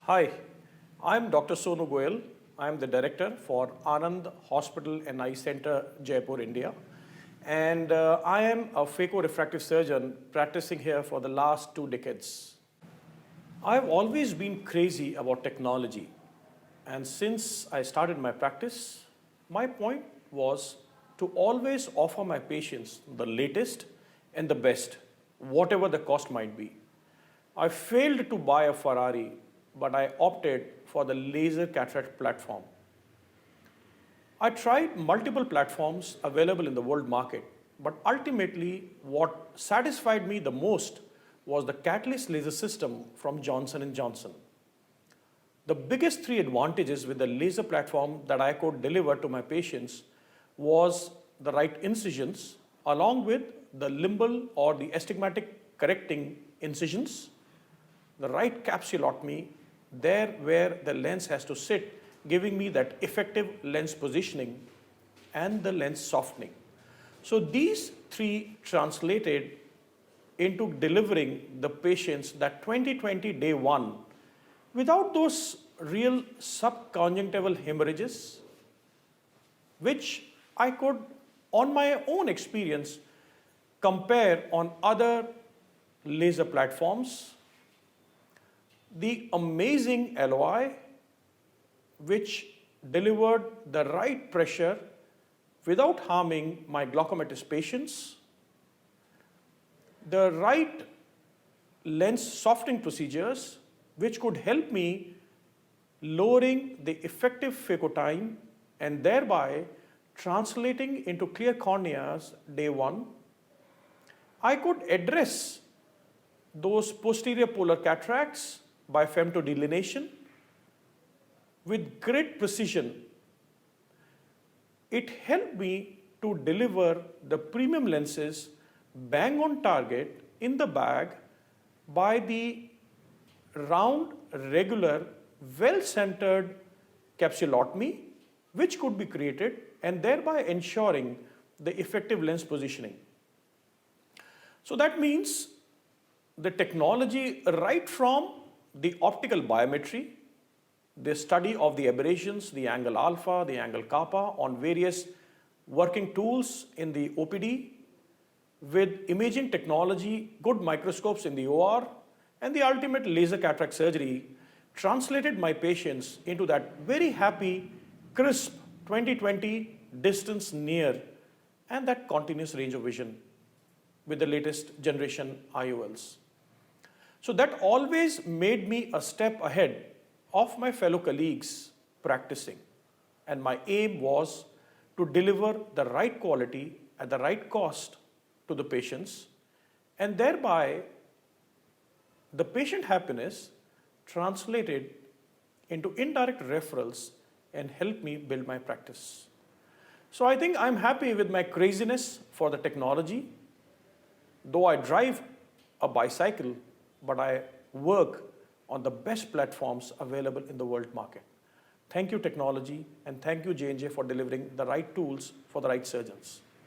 Hi, I'm Dr. Sonu Goyal. I'm the director for Anand Hospital and Eye Center, Jaipur, India. And I am a phaco-refractive surgeon practicing here for the last 2 decades. I've always been crazy about technology. And since I started my practice, my point was to always offer my patients the latest and the best, whatever the cost might be. I failed to buy a Ferrari, but I opted for the laser cataract platform. I tried multiple platforms available in the world market, but ultimately what satisfied me the most was the Catalyst laser system from Johnson & Johnson. The biggest three advantages with the laser platform that I could deliver to my patients was the right incisions along with the limbal or the astigmatic correcting incisions, the right capsulotomy there where the lens has to sit, giving me that effective lens positioning and the lens softening. So these three translated into delivering the patients that 20/20 day one without those real subconjunctival hemorrhages, which I could, on my own experience, compare on other laser platforms. The amazing LOI, which delivered the right pressure without harming my glaucomatous patients, the right lens softening procedures, which could help me lowering the effective phaco time and thereby translating into clear corneas day one. I could address those posterior polar cataracts by femtodelineation with great precision. It helped me to deliver the premium lenses bang on target in the bag by the round, regular, well-centered capsulotomy, which could be created and thereby ensuring the effective lens positioning. So that means the technology right from the optical biometry, the study of the aberrations, the angle alpha, the angle kappa on various working tools in the OPD, with imaging technology, good microscopes in the OR, and the ultimate laser cataract surgery translated my patients into that very happy, crisp 20/20 distance near and that continuous range of vision with the latest generation IOLs. So that always made me a step ahead of my fellow colleagues practicing. And my aim was to deliver the right quality at the right cost to the patients, and thereby the patient happiness translated into indirect referrals and helped me build my practice. So I think I'm happy with my craziness for the technology. Though I drive a bicycle, but I work on the best platforms available in the world market. Thank you, technology, and thank you, J&J, for delivering the right tools for the right surgeons.